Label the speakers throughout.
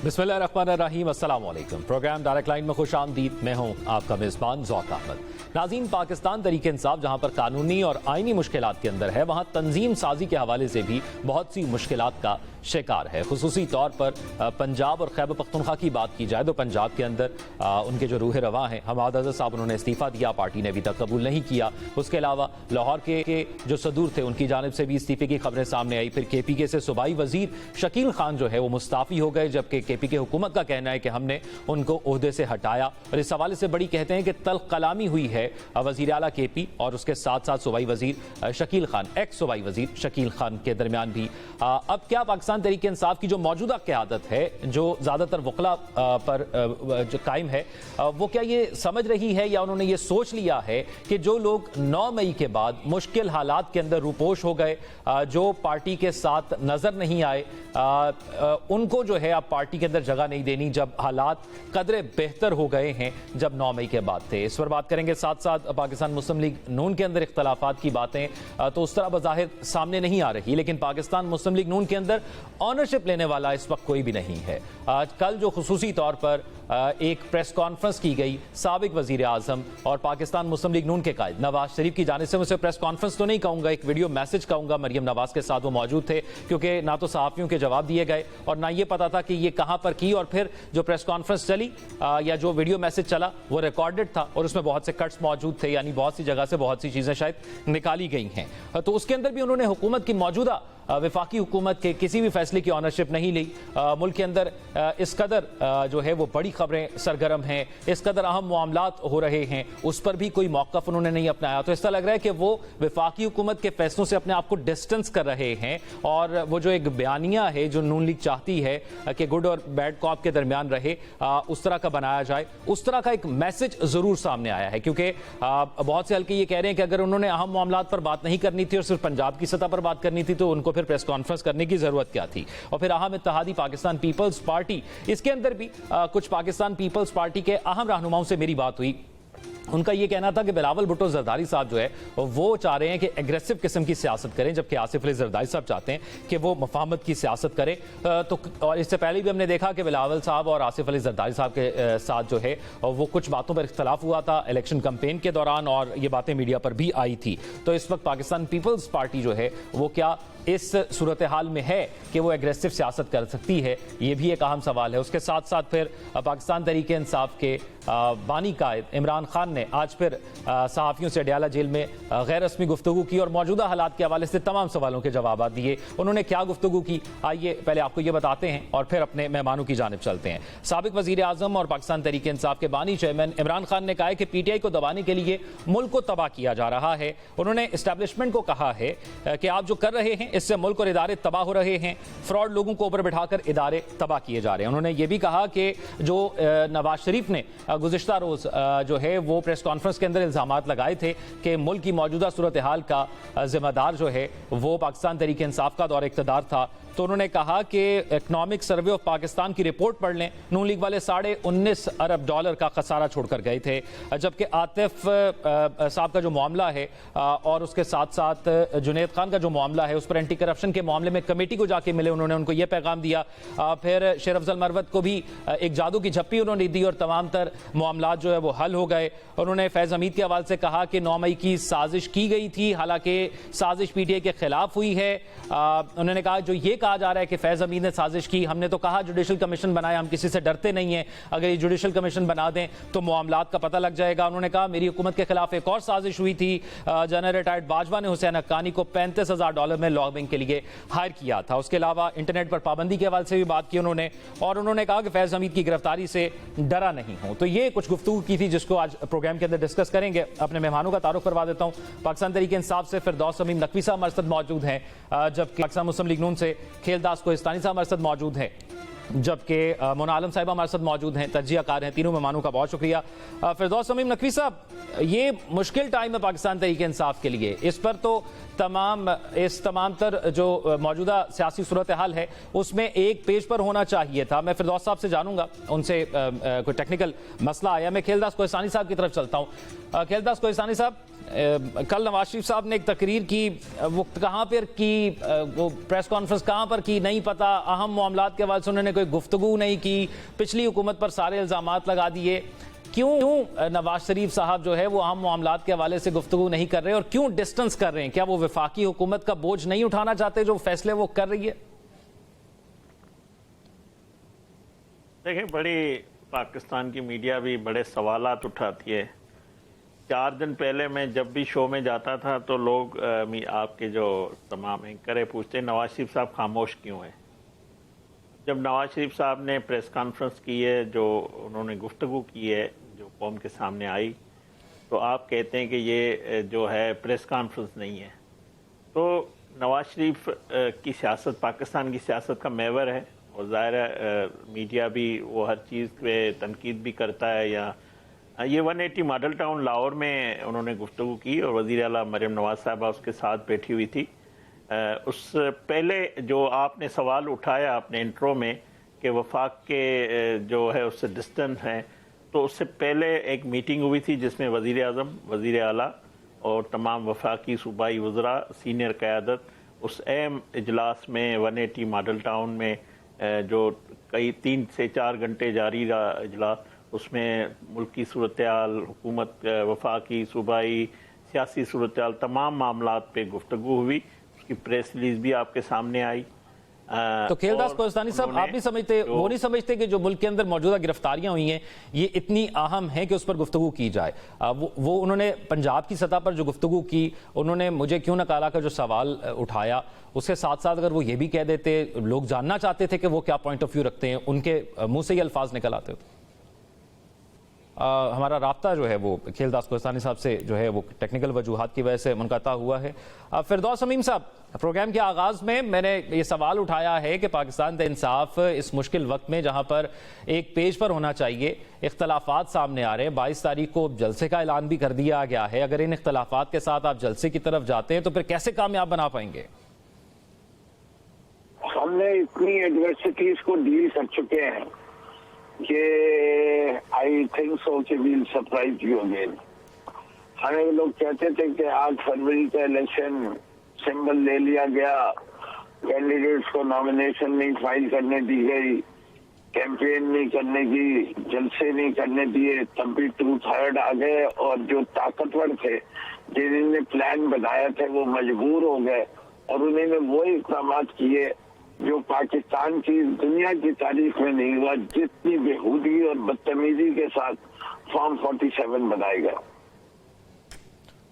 Speaker 1: बिस्मिल्लाहिर्रहमानिर्रहीम, अस्सलाम वालेकुम। प्रोग्राम डायरेक्ट लाइन में खुश आमदीद। मैं हूँ आपका मेज़बान ज़ौक अहमद। नाज़रीन, पाकिस्तान तरीके इंसाफ जहाँ पर कानूनी और आइनी मुश्किलात के अंदर है, वहाँ तंजीम साजी के हवाले से भी बहुत सी मुश्किलात का शिकार है। खुसूसी तौर पर पंजाब और खैबर पख्तूनख्वा की बात की जाए तो पंजाब के अंदर उनके जो रूह रवा हैं हमाद अज़हर साहब, उन्होंने इस्तीफ़ा दिया, पार्टी ने अभी तक कबूल नहीं किया। उसके अलावा लाहौर के जो सदूर थे उनकी जानिब से भी इस्तीफ़े की खबरें सामने आई। फिर KPK से सूबाई वज़ीर शकील खान जो है वो मुस्ताफ़ी हो गए, जबकि KPK हुकूमत का कहना है कि हमने उनको ओहदे से हटाया। और इस हवाले से बड़ी कहते हैं कि तल्ख कलामी हुई है वज़ीर आला KP और उसके साथ साथ सूबाई वज़ीर शकील खान, एक्स सूबाई वज़ीर शकील खान के दरमियान भी। अब क्या पाकिस्तान तरीके इंसाफ की जो मौजूदा क़यादत है, जो ज़्यादातर वकला पर जो कायम है, वो क्या ये समझ रही है या उन्होंने ये सोच लिया है कि जो लोग 9 मई के बाद मुश्किल हालात के अंदर रूपोश हो गए, जो पार्टी के साथ नज़र नहीं आए, उनको जो है अब पार्टी के अंदर जगह नहीं देनी, जब हालात कदरे बेहतर हो गए हैं जब 9 मई के बाद थे। इस पर बात करेंगे। साथ साथ पाकिस्तान मुस्लिम लीग नून के अंदर इख्तलाफात की बातें तो उस तरह बज़ाहिर सामने नहीं आ रही, लेकिन पाकिस्तान मुस्लिम लीग नून के अंदर ऑनरशिप लेने वाला इस वक्त कोई भी नहीं है। आज कल जो खुसूसी तौर पर एक प्रेस कॉन्फ्रेंस की गई साबिक वजीर आजम और पाकिस्तान मुस्लिम लीग नून के कायद नवाज शरीफ की जानिब से, मुझे प्रेस कॉन्फ्रेंस तो नहीं कहूंगा, एक वीडियो मैसेज कहूंगा। मरियम नवाज के साथ वो मौजूद थे, क्योंकि ना तो सहाफ़ियों के जवाब दिए गए और ना ये पता था कि ये कहां पर की। और फिर जो प्रेस कॉन्फ्रेंस चली या जो वीडियो मैसेज चला वो रिकॉर्डेड था और उसमें बहुत से कट्स मौजूद थे, यानी बहुत सी जगह से बहुत सी चीजें शायद निकाली गई हैं। तो उसके अंदर भी उन्होंने हुकूमत की मौजूदा वफाकी हुकूमत के किसी भी फैसले की ऑनरशिप नहीं ली। मुल्क के अंदर इस कदर जो है वो बड़ी खबरें सरगर्म हैं, इस कदर अहम मामलात हो रहे हैं, उस पर भी कोई मौक़िफ़ उन्होंने नहीं अपनाया। तो ऐसा लग रहा है कि वो वफाकी हुकूमत के फैसलों से अपने आप को डिस्टेंस कर रहे हैं और वो जो एक बयानिया है जो नून लीग चाहती है कि गुड और बैड कॉप के दरमियान रहे, उस तरह का बनाया जाए, उस तरह का एक मैसेज ज़रूर सामने आया है। क्योंकि बहुत से हल्के ये कह रहे हैं कि अगर उन्होंने अहम मामलात पर बात नहीं करनी थी और सिर्फ पंजाब की सतह पर बात करनी थी तो उनको फिर प्रेस कॉन्फ्रेंस करने की जरूरत क्या थी। और फिर अहम इत्तेहादी पाकिस्तान पीपल्स पार्टी, इसके अंदर भी कुछ पाकिस्तान पीपल्स पार्टी के अहम रहनुमाओं से मेरी बात हुई। उनका यह कहना था कि बिलावल भुट्टो जरदारी साहब जो है वो चाह रहे हैं कि एग्रेसिव किस्म की सियासत करें, जबकि आसिफ अली जरदारी साहब चाहते हैं कि वो मफाहमत की सियासत करें। तो और इससे पहले भी हमने देखा कि बिलावल साहब और आसिफ अली जरदारी साहब के साथ जो है वो कुछ बातों पर इख्तलाफ हुआ था इलेक्शन कैंपेन के दौरान, और ये बातें मीडिया पर भी आई थी। तो इस वक्त पाकिस्तान पीपल्स पार्टी जो है वो क्या इस सूरत हाल में है कि वो एग्रेसिव सियासत कर सकती है, ये भी एक अहम सवाल है। उसके साथ साथ फिर पाकिस्तान तरीके इंसाफ के बानी कायद इमरान खान ने आज फिर सहाफ़ियों से अडयाला जेल में गैर रस्मी गुफ्तगू की और मौजूदा हालात के हवाले से तमाम सवालों के जवाब दिए। उन्होंने क्या गुफ्तगू की, आइए पहले आपको ये बताते हैं और फिर अपने मेहमानों की जानिब चलते हैं। साबिक वज़ीर आज़म और पाकिस्तान तरीके इंसाफ के बानी चेयरमैन इमरान खान ने कहा है कि PTI को दबाने के लिए मुल्क को तबाह किया जा रहा है। उन्होंने इस्टेब्लिशमेंट को कहा है कि आप जो कर रहे हैं इससे मुल्क और इदारे तबाह हो रहे हैं, फ्रॉड लोगों को ऊपर बिठाकर इदारे तबाह किए जा रहे हैं। उन्होंने ये भी कहा कि जो नवाज शरीफ ने गुज़िश्ता रोज जो है वो प्रेस कॉन्फ्रेंस के अंदर इल्जामात लगाए थे कि मुल्क की मौजूदा सूरत हाल का जिम्मेदार जो है वो पाकिस्तान तरीके इंसाफ का दौर इक़्तिदार था। तो उन्होंने कहा कि इकनॉमिक सर्वे ऑफ पाकिस्तान की रिपोर्ट पढ़ लें, नून लीग वाले $19.5 अरब का खसारा छोड़कर गए थे, जबकि आतिफ साहब का जो मामला है और उसके साथ साथ जुनैद खान का जो मामला है उस पर एंटी करप्शन के मामले में कमेटी को जाके मिले, उन्होंने उनको ये पैगाम दिया। फिर शेर अफजल मरवत को भी एक जादू की झप्पी उन्होंने दी और तमाम तर मामला जो है वो हल हो गए। उन्होंने फैज़ हमीद के हवाले से कहा कि 9 मई की साजिश की गई थी, हालांकि साजिश PTI के खिलाफ हुई है। उन्होंने कहा जो ये कहा जा रहा है कि फैज़ हमीद ने साजिश की, हमने तो कहा जुडिशल कमीशन बनाए, हम किसी से डरते नहीं हैं, अगर ये जुडिशल कमीशन बना दें तो मामलात का पता लग जाएगा। उन्होंने कहा मेरी हुकूमत के खिलाफ एक और साजिश हुई थी, जनरल रिटायर्ड बाजवा ने हुसैन हक्कानी को $35,000 में लॉबिंग के लिए हायर किया था। उसके अलावा इंटरनेट पर पाबंदी के हवाले से भी बात की उन्होंने, और उन्होंने कहा कि फैज़ हमीद की गिरफ्तारी से डरा नहीं हूं। तो ये कुछ गुफ्तगू की थी जिसको आज प्रोग्राम के अंदर डिस्कस करेंगे। अपने मेहमानों का तारुफ करवा देता हूं। पाकिस्तान तरीके इंसाफ से फिरदौस समीम नकवी साहब हमारे साथ मौजूद हैं, जबकि पाकिस्तान मुस्लिम लीग नून से खेलदास कोहिस्तानी साहब हमारे साथ मौजूद हैं, जबकि मोना आलम साहिबा हमारे साथ मौजूद हैं, तज्जियाकार हैं। तीनों मेहमानों का बहुत शुक्रिया। फिरदौस समीम नकवी साहब, ये मुश्किल टाइम है पाकिस्तान तरीके इंसाफ के लिए, इस पर तो तमाम तर जो मौजूदा सियासी सूरत हाल है उसमें एक पेज पर होना चाहिए था। मैं फिरदौस साहब से जानूंगा, उनसे कोई टेक्निकल मसला आया। मैं खेलदास कोहिस्तानी साहब की तरफ चलता हूँ। खेलदास कोहिस्तानी साहब, कल नवाज शरीफ साहब ने एक तकरीर की, वो कहाँ पर की, वो प्रेस कॉन्फ्रेंस कहाँ पर की नहीं पता, अहम मामलात के हवाले से उन्होंने कोई गुफ्तगू नहीं की, पिछली हुकूमत पर सारे इल्जामात लगा दिए। क्यों नवाज शरीफ साहब जो है वो अहम मामलात के हवाले से गुफ्तगू नहीं कर रहे और क्यों डिस्टेंस कर रहे हैं? क्या वो वफाकी हुकूमत का बोझ नहीं उठाना चाहते जो फैसले वो कर रही है?
Speaker 2: देखिए, बड़ी पाकिस्तान की मीडिया भी बड़े सवालात उठाती है। 4 दिन पहले मैं जब भी शो में जाता था तो लोग आपके जो तमाम एंकर पूछते नवाज शरीफ साहब खामोश क्यों है। जब नवाज शरीफ साहब ने प्रेस कॉन्फ्रेंस की है, जो उन्होंने गुफ्तगू की है जो कौम के सामने आई, तो आप कहते हैं कि ये जो है प्रेस कॉन्फ्रेंस नहीं है। तो नवाज शरीफ की सियासत पाकिस्तान की सियासत का महवर है और ज़ाहिर है मीडिया भी वो हर चीज़ पे तनकीद भी करता है। या ये 180 मॉडल टाउन लाहौर में उन्होंने गुफ्तगू की और वज़ीर आला मरियम नवाज साहबा उसके साथ बैठी हुई थी। उस पहले जो आपने सवाल उठाया अपने इंट्रो में कि वफाक के जो है उससे डिस्टेंस हैं, तो उससे पहले एक मीटिंग हुई थी जिसमें वज़ीर आज़म, वज़ीर आला और तमाम वफाकी सूबाई वज़रा, सीनियर क़यादत उस अहम इजलास में 180 मॉडल टाउन में जो कई 3 से 4 घंटे जारी रहा इजलास, उसमें मुल्क की सूरत हाल, हुकूमत, वफाकी सूबाई सियासी सूरत हाल, तमाम मामलात पे गुफ्तगू हुई। उसकी प्रेस रिलीज भी आपके सामने आई।
Speaker 1: तो खेलदास कोहस्तानी साहब, आप नहीं समझते, वो नहीं समझते कि जो मुल्क के अंदर मौजूदा गिरफ्तारियां हुई हैं ये इतनी अहम है कि उस पर गुफ्तगू की जाए? वो उन्होंने पंजाब की सतह पर जो गुफ्तगू की, उन्होंने मुझे क्यों नकारा का जो सवाल उठाया, उसके साथ साथ अगर वो ये भी कह देते, लोग जानना चाहते थे कि वो क्या पॉइंट ऑफ व्यू रखते हैं, उनके मुंह से ये अल्फाज निकल आते हो। हमारा राब्ता जो है वो खेलदास कोहस्तानी साहब से जो है वो टेक्निकल वजूहात की वजह से मुनक़ता हुआ है। फिरदौस अमीम साहब, प्रोग्राम के आगाज़ में मैंने ये सवाल उठाया है कि पाकिस्तान इंसाफ इस मुश्किल वक्त में जहां पर एक पेज पर होना चाहिए, इख्तलाफात सामने आ रहे हैं। 22 तारीख को जलसे का ऐलान भी कर दिया गया है। अगर इन इख्तलाफात के साथ आप जलसे की तरफ जाते हैं तो फिर कैसे कामयाब बना पाएंगे?
Speaker 3: हमने इतनी एडवर्सिटीज को डील कर चुके हैं कि आई थिंक सो कि वील सरप्राइज यू अगेन। हमें लोग कहते थे कि 8 फरवरी का इलेक्शन सिंबल ले लिया गया, कैंडिडेट्स को नॉमिनेशन नहीं फाइल करने दी गई, कैंपेन नहीं करने की, जलसे नहीं करने दिए, तब भी 2/3 आ गए और जो ताकतवर थे जिन्होंने प्लान बनाया था वो मजबूर हो गए और उन्होंने वो इक़दाम किए जो पाकिस्तान की दुनिया की तारीख में नहीं हुआ, जितनी बेहूदगी और बदतमीजी के साथ फॉर्म 47 बनाया गया।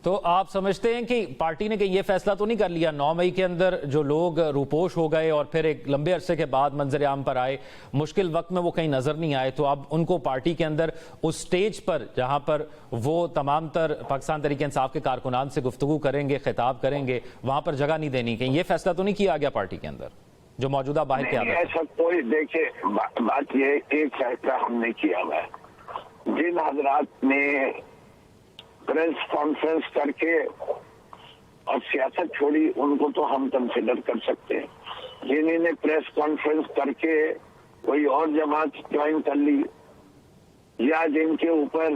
Speaker 1: तो आप समझते हैं कि पार्टी ने कहीं ये फैसला तो नहीं कर लिया 9 मई के अंदर जो लोग रूपोश हो गए और फिर एक लंबे अरसे के बाद मंजर आम पर आए, मुश्किल वक्त में वो कहीं नजर नहीं आए, तो अब उनको पार्टी के अंदर उस स्टेज पर जहां पर वो तमाम तर पाकिस्तान तहरीक इंसाफ के कारकुनान से गुफ्तगू करेंगे, खिताब करेंगे, वहां पर जगह नहीं देनी? कहीं ये फैसला तो नहीं किया गया पार्टी के अंदर जो मौजूदा बाहर के आदत?
Speaker 3: ऐसा कोई, देखिए बात ये, एक फैसला हमने किया हुआ है। जिन हजरात ने प्रेस कॉन्फ्रेंस करके और सियासत छोड़ी उनको तो हम कंसिडर कर सकते हैं। जिन्होंने प्रेस कॉन्फ्रेंस करके कोई और जमात ज्वाइन कर ली या जिनके ऊपर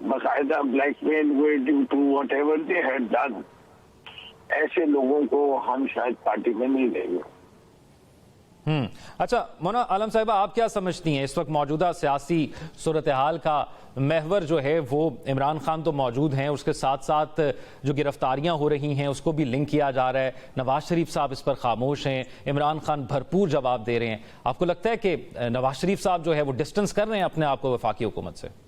Speaker 3: बाकायदा ब्लैकमेल हुए due to whatever they had done, ऐसे लोगों को हम शायद पार्टी में नहीं लेंगे।
Speaker 1: अच्छा, मोना आलम साहिबा, आप क्या समझती हैं इस वक्त मौजूदा सियासी सूरत हाल का महवर जो है वो इमरान खान तो मौजूद हैं, उसके साथ साथ जो गिरफ्तारियां हो रही हैं उसको भी लिंक किया जा रहा है, नवाज शरीफ साहब इस पर खामोश हैं, इमरान खान भरपूर जवाब दे रहे हैं। आपको लगता है कि नवाज शरीफ साहब जो है वो डिस्टेंस कर रहे हैं अपने आप को वफाकी हुकूमत से?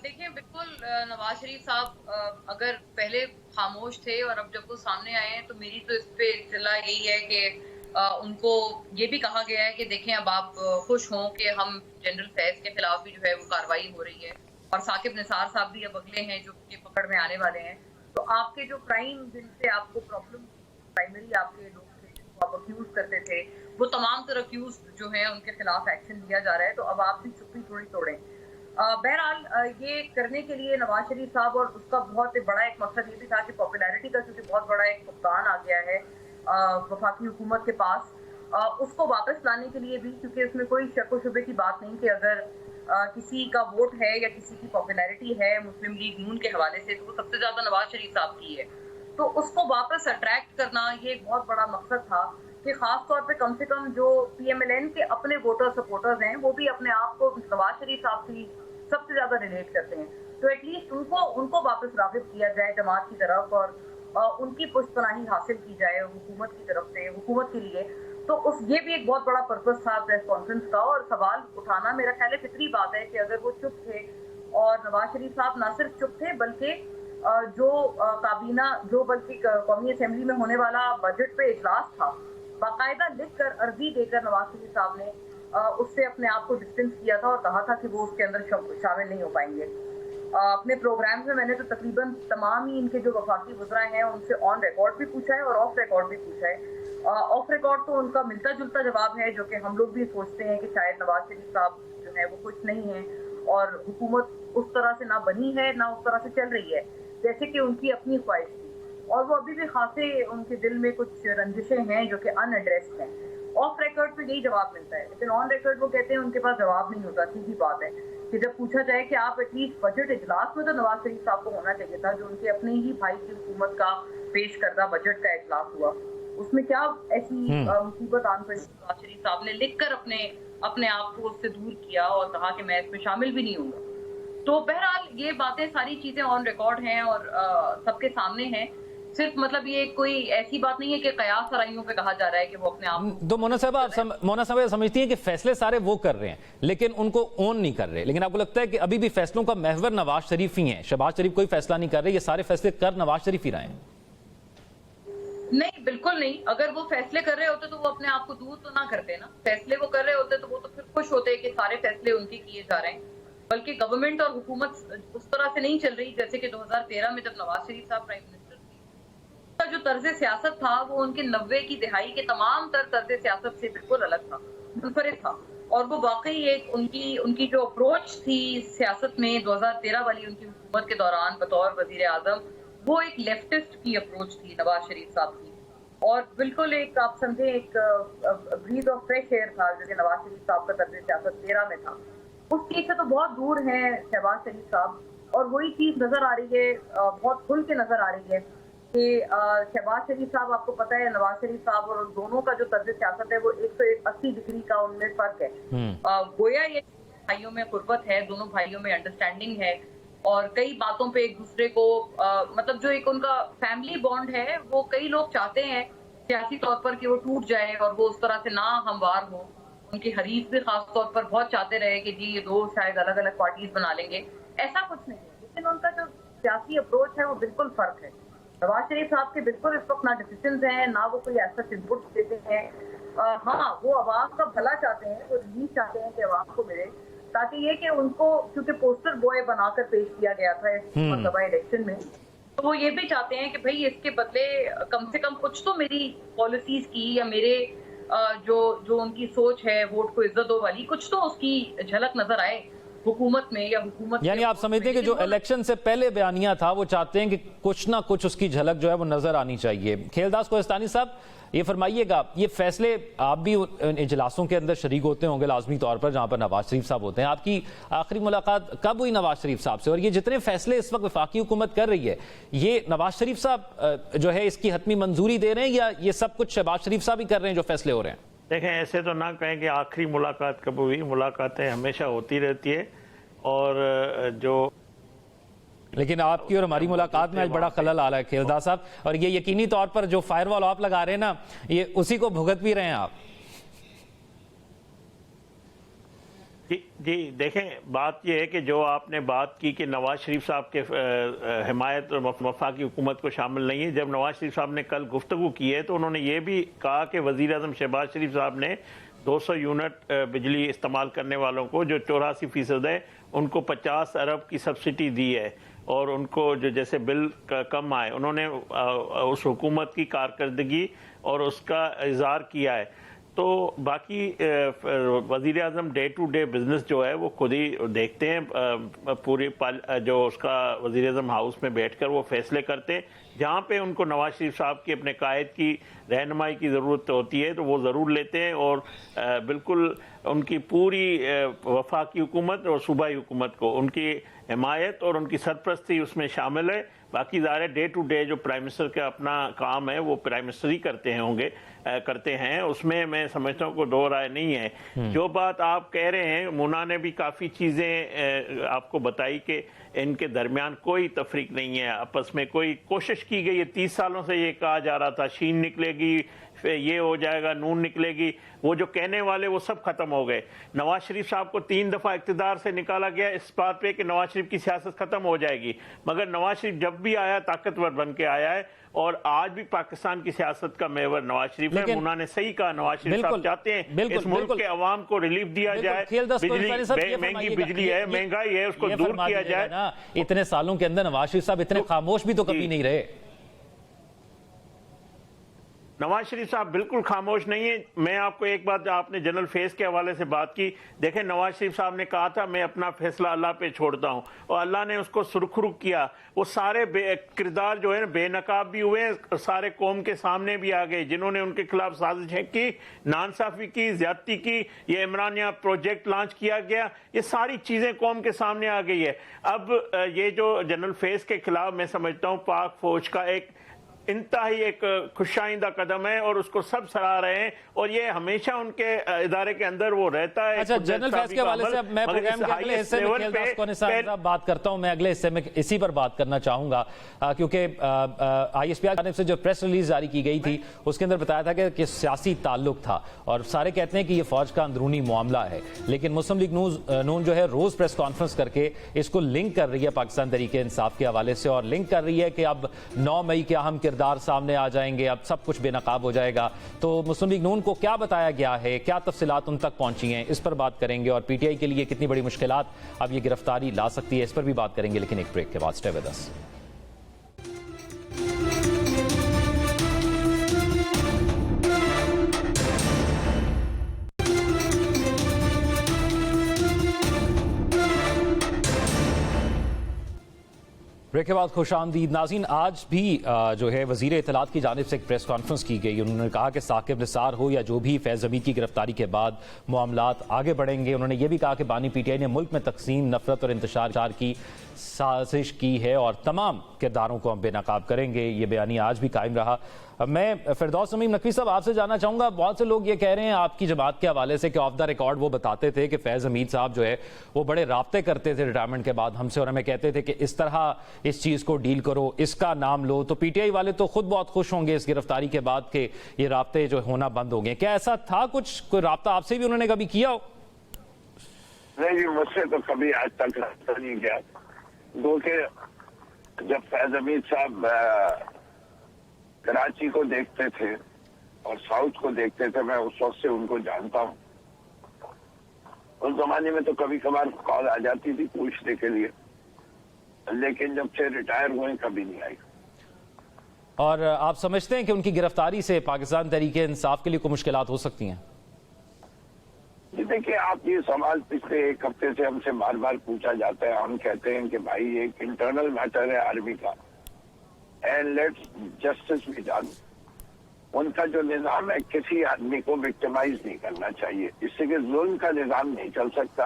Speaker 4: देखिए, बिल्कुल नवाज शरीफ साहब अगर पहले खामोश थे और अब जब वो सामने आए हैं तो मेरी तो इस पे इत्तला यही है कि उनको ये भी कहा गया है कि देखें अब आप खुश हों कि हम जनरल फैज के खिलाफ भी जो है वो कार्रवाई हो रही है और साकिब निसार साहब भी अब अगले हैं जो कि पकड़ में आने वाले हैं। तो आपके जो क्राइम जिनसे आपको प्रॉब्लम प्राइमरी आपके लोग थे जिनको आप अक्यूज करते थे, वो तमाम तरह अक्यूज जो है उनके खिलाफ एक्शन लिया जा रहा है। तो अब आप भी चुप्पी थोड़ी तोड़ें। बहरहाल ये करने के लिए नवाज शरीफ साहब और उसका बहुत बड़ा एक मकसद ये भी था कि पॉपुलैरिटी का क्योंकि बहुत बड़ा एक फुकदान आ गया है वफाकी हुकूमत के पास, उसको वापस लाने के लिए भी, क्योंकि उसमें कोई शक व शुबे की बात नहीं कि अगर किसी का वोट है या किसी की पॉपुलैरिटी है मुस्लिम लीग नून के हवाले से तो वो सबसे ज्यादा नवाज शरीफ साहब की है। तो उसको वापस अट्रैक्ट करना ये एक बहुत बड़ा मकसद था। कि खास तौर पे कम से कम जो PMLN के अपने वोटर सपोर्टर्स हैं वो भी अपने आप को नवाज शरीफ साहब से सबसे ज्यादा रिलेट करते हैं, तो एटलीस्ट उनको वापस राग़िब किया जाए जमात की तरफ और उनकी पुष्टपनाही हासिल की जाए हुकूमत की तरफ से, हुकूमत के लिए। तो ये भी एक बहुत बड़ा पर्पस था प्रेस कॉन्फ्रेंस का, और सवाल उठाना मेरा ख्याल है फितरी बात है कि अगर वो चुप थे और नवाज शरीफ साहब ना सिर्फ चुप थे बल्कि बल्कि कौमी असेंबली में होने वाला बजट पे इजलास था, बाकायदा लिखकर अर्जी देकर नवाज शरीफ साहब ने उससे अपने आप को डिस्टेंस किया था और कहा था कि वो उसके अंदर शामिल नहीं हो पाएंगे। अपने प्रोग्राम में मैंने तो तकरीबन तमाम ही इनके जो वफाकी वज़रा हैं उनसे ऑन रिकॉर्ड भी पूछा है और ऑफ रिकॉर्ड भी पूछा है। ऑफ रिकॉर्ड तो उनका मिलता जुलता जवाब है, जो कि हम लोग भी सोचते हैं कि शायद नवाज शरीफ साहब जो है वो खुश नहीं है और हुकूमत उस तरह से ना बनी है ना उस तरह से चल रही है जैसे कि उनकी अपनी ख्वाहिश थी, और वो अभी भी खासे उनके दिल में कुछ रंजिशें हैं जो कि अनएड्रेस्ड हैं। ऑफ रिकॉर्ड तो यही जवाब मिलता है, लेकिन ऑन रिकॉर्ड वो कहते हैं उनके पास जवाब नहीं होता। सीधी बात है कि जब पूछा जाए कि आप एटलीस्ट बजट इजलास में तो नवाज शरीफ साहब को होना चाहिए था, जो उनके अपने ही भाई की हुकूमत का पेश करदा बजट का इजलास हुआ, उसमें क्या ऐसी मुसीबत आन पड़ी? नवाज शरीफ साहब ने लिखकर अपने आप को उससे दूर किया और कहा कि मैं इसमें शामिल भी नहीं हूँ। तो बहरहाल ये बातें सारी चीजें ऑन रिकॉर्ड हैं और सबके सामने हैं। सिर्फ मतलब ये कोई ऐसी बात नहीं है कि कयास सराइयों पे कहा जा रहा है कि वो अपने आप
Speaker 1: तो मोना साहब समझती हैं कि फैसले सारे वो कर रहे हैं लेकिन उनको ओन नहीं कर रहे, लेकिन आपको लगता है कि अभी भी फैसलों का महवर नवाज शरीफ ही है? शहबाज शरीफ कोई फैसला नहीं कर रहे, ये सारे फैसले कर नवाज शरीफ ही रहे हैं?
Speaker 4: नहीं, बिल्कुल नहीं। अगर वो फैसले कर रहे होते तो वो अपने आप को दूर तो ना करते ना। फैसले वो कर रहे होते तो वो तो फिर खुश होते कि सारे फैसले उनके किए जा रहे हैं, बल्कि गवर्नमेंट और हुकूमत उस तरह से नहीं चल रही जैसे कि 2013 में जब नवाज शरीफ साहब प्राइम मिनिस्टर थे। उसका जो तर्ज सियासत था वो उनके 90 की दिहाई के तमाम तर्ज सियासत से बिल्कुल अलग था, मुनफरिद था, और वो वाकई एक उनकी जो अप्रोच थी सियासत में 2013 वाली उनकी हुकूमत के दौरान बतौर वजीर आजम, वो एक लेफ्टिस्ट की अप्रोच थी नवाज शरीफ साहब की, और बिल्कुल एक आप समझे एक ब्रीज ऑफ फ्रेश एयर था जो कि नवाज शरीफ साहब का तर्ज सियासत 13 में था। उस चीज से तो बहुत दूर है शहबाज शरीफ साहब, और वही चीज नजर आ रही है, बहुत खुल के नजर आ रही है कि शहबाज शरीफ साहब, आपको पता है नवाज शरीफ साहब और दोनों का जो तर्ज सियासत है वो 180 डिग्री का उनमें फर्क है। गोया ये भाइयों में कुर्बत है, दोनों भाइयों में अंडरस्टैंडिंग है और कई बातों पे एक दूसरे को मतलब जो एक उनका फैमिली बॉन्ड है वो कई लोग चाहते हैं सियासी तौर पर कि वो टूट जाए और वो उस तरह से ना हमवार हो। उनके हरीफ भी खास तौर पर बहुत चाहते रहे कि जी ये दो शायद अलग अलग पार्टीज बना लेंगे, ऐसा कुछ नहीं है, लेकिन उनका जो सियासी अप्रोच है वो बिल्कुल फर्क है। नवाज शरीफ साहब के बिल्कुल इस वक्त ना डिसीजंस हैं ना वो कोई ऐसा इनपुट देते हैं। हाँ, वो आवाम का भला चाहते हैं, वो रिलीफ चाहते हैं कि आवाम को मिले, ताकि ये कि उनको, क्योंकि पोस्टर बॉय बनाकर पेश किया गया था इस मतलब इलेक्शन में, तो वो ये भी चाहते हैं कि भाई इसके बदले कम से कम कुछ तो मेरी पॉलिसीज की या मेरे जो उनकी सोच है वोट को इज्जत दो वाली, कुछ तो उसकी झलक नजर आए हुकूमत में या हुकूमत।
Speaker 1: यानी आप समझते हैं कि जो इलेक्शन से पहले बयानिया था वो चाहते हैं कि कुछ ना कुछ उसकी झलक जो है वो नजर आनी चाहिए। खेलदास कोहिस्तानी साहब, ये फरमाइएगा, ये फैसले आप भी इजलासों के अंदर शरीक होते होंगे लाजमी तौर पर जहां पर नवाज शरीफ साहब होते हैं, आपकी आखिरी मुलाकात कब हुई नवाज शरीफ साहब से? और ये जितने फैसले इस वक्त वफाकी हुकूमत कर रही है, ये नवाज शरीफ साहब जो है इसकी हतमी मंजूरी दे रहे हैं या ये सब कुछ शहबाज शरीफ साहब ही कर रहे हैं जो फैसले हो रहे हैं?
Speaker 2: देखें, ऐसे तो ना कहें कि आखिरी मुलाकात कब हुई, मुलाकातें हमेशा होती रहती है, और जो
Speaker 1: लेकिन आपकी और हमारी मुलाकात में आज बड़ा खलल आ रहा है खेलदास साहब, और ये यकीनी तौर पर जो फायरवॉल आप लगा रहे हैं ना, ये उसी को भुगत भी रहे हैं आप।
Speaker 2: जी देखें, बात यह है कि जो आपने बात की कि नवाज शरीफ साहब के हिमायत और वफाकी हुकूमत को शामिल नहीं है, जब नवाज शरीफ साहब ने कल गुफ्तगू की है तो उन्होंने ये भी कहा कि वज़ीर आज़म शहबाज शरीफ साहब ने 200 यूनिट बिजली इस्तेमाल करने वालों को जो 84% है उनको 50 अरब की सब्सिडी दी है, और उनको जो जैसे बिल कम आए, उन्होंने उस हुकूमत की कारकर्दगी और उसका इज़हार किया है। तो बाकी वज़ीर आज़म डे टू डे बिजनेस जो है वो खुद ही देखते हैं, पूरी जो उसका वज़ीर आज़म हाउस में बैठकर वो फैसले करते हैं, जहाँ पे उनको नवाज शरीफ साहब की अपने कायद की रहनुमाई की ज़रूरत होती है तो वो ज़रूर लेते हैं, और बिल्कुल उनकी पूरी वफाकी हुकूमत और सूबाई हुकूमत को उनकी हिमायत और उनकी सरपरस्ती उसमें शामिल है। बाकी ज़ाहिर डे टू डे जो प्राइम मिनिस्टर का अपना काम है वो प्राइम मिनिस्टर ही करते हैं होंगे, करते हैं, उसमें मैं समझता हूँ कोई दो राय नहीं है। जो बात आप कह रहे हैं, मुन्ना ने भी काफ़ी चीज़ें आपको बताई कि इनके दरमियान कोई तफरीक नहीं है, आपस में कोई कोशिश की गई है। 30 सालों से ये कहा जा रहा था शीन निकलेगी, फिर ये हो जाएगा, नून निकलेगी, वो जो कहने वाले वो सब खत्म हो गए। नवाज शरीफ साहब को 3 दफा इख्तिदार से निकाला गया इस बात पे कि नवाज शरीफ की सियासत खत्म हो जाएगी, मगर नवाज शरीफ जब भी आया ताकतवर बन के आया है, और आज भी पाकिस्तान की सियासत का मेवर नवाज शरीफ है। मुन्ना ने सही कहा, नवाज शरीफ साहब चाहते हैं इस मुल्क के अवाम को रिलीफ दिया जाए, महंगी बिजली है, महंगाई है, उसको दूर किया जाए।
Speaker 1: इतने सालों के अंदर नवाज शरीफ साहब इतने खामोश भी तो कभी नहीं रहे।
Speaker 2: नवाज शरीफ साहब बिल्कुल खामोश नहीं है। मैं आपको एक बात, आपने जनरल फेस के हवाले से बात की, देखें नवाज शरीफ साहब ने कहा था मैं अपना फैसला अल्लाह पे छोड़ता हूं, और अल्लाह ने उसको सुरखरुख किया। वो सारे किरदार जो है ना बेनकाब भी हुए, सारे कौम के सामने भी आ गए जिन्होंने उनके खिलाफ साजिशें की, नाइंसाफी की, ज्यादती की। ये इमरानिया प्रोजेक्ट लॉन्च किया गया, ये सारी चीजें कौम के सामने आ गई है। अब ये जो जनरल फेस के खिलाफ मैं समझता हूं पाक फौज का एक इंतहाई एक खुशाइंदा कदम है, और उसको सब सराह रहे हैं, और ये हमेशा उनके इदारे के अंदर वो रहता है।
Speaker 1: अच्छा, जनरल फैज के हवाले से अब मैं प्रोग्राम के अगले हिस्से में खेलदास कोने साहब बात करता हूं। मैं अगले हिस्से में इसी पर बात करना चाहूंगा, क्योंकि ISPR की से जो प्रेस रिलीज जारी की गई थी उसके अंदर बताया था कि सियासी ताल्लुक था, और सारे कहते हैं कि ये फौज का अंदरूनी मामला है, लेकिन मुस्लिम लीग नून जो है रोज प्रेस कॉन्फ्रेंस करके इसको लिंक कर रही है पाकिस्तान तहरीक इंसाफ के हवाले से, और लिंक कर रही है कि अब 9 मई के अहम किरदार सामने आ जाएंगे, अब सब कुछ बेनकाब हो जाएगा। तो मुस्लिम लीग नून को क्या बताया गया है, क्या तफसीलात उन तक पहुंची हैं, इस पर बात करेंगे, और PTI के लिए कितनी बड़ी मुश्किलात अब ये गिरफ्तारी ला सकती है, इस पर भी बात करेंगे, लेकिन एक ब्रेक के बाद। Stay with us. ब्रेक के बाद खुशामदीद नाज़रीन। आज भी जो है वज़ीर इत्तलात की जानिब से एक प्रेस कॉन्फ्रेंस की गई। उन्होंने कहा कि साकिब निसार हो या जो भी फैज़ हमीद की गिरफ्तारी के बाद मामलात आगे बढ़ेंगे। उन्होंने ये भी कहा कि बानी PTI ने मुल्क में तकसीम, नफरत और इंतशार की साजिश की है, और तमाम किरदारों को हम बेनकाब करेंगे। ये बयानी आज भी कायम रहा। मैं फिरदौस नईम नकवी साहब आपसे जानना चाहूँगा, बहुत से लोग ये कह रहे हैं आपकी जमात के हवाले से कि ऑफ द रिकॉर्ड वो बताते थे कि फैज़ हमीद साहब जो है वो बड़े राब्ते करते थे रिटायरमेंट के बाद हमसे, और हमें कहते थे कि इस तरह इस चीज़ को डील करो, इसका नाम लो। तो PTI वाले तो खुद बहुत खुश होंगे इस गिरफ्तारी के बाद कि ये राब्ते जो होना बंद हो गए। क्या ऐसा था, कुछ कोई राब्ता आपसे भी उन्होंने कभी किया हो?
Speaker 3: नहीं, मुझसे तो कभी आज तक राब्ता नहीं किया। दो के जब फैज हमीद साहब कराची को देखते थे और साउथ को देखते थे, मैं उस वक्त से उनको जानता हूँ। उस जमाने में तो कभी कभार कॉल आ जाती थी पूछने के लिए, लेकिन जब से रिटायर हुए कभी नहीं आई।
Speaker 1: और आप समझते हैं कि उनकी गिरफ्तारी से पाकिस्तान तहरीक इंसाफ के लिए कोई मुश्किलात हो सकती हैं?
Speaker 3: देखिए, आप ये सवाल पिछले एक हफ्ते से हमसे बार बार पूछा जाता है। हम कहते हैं कि भाई एक इंटरनल मैटर है आर्मी का, and let's justice be done. उनका जो निजाम है किसी आदमी को विक्टिमाइज नहीं करना चाहिए, इससे कि जुल्म का निजाम नहीं चल सकता।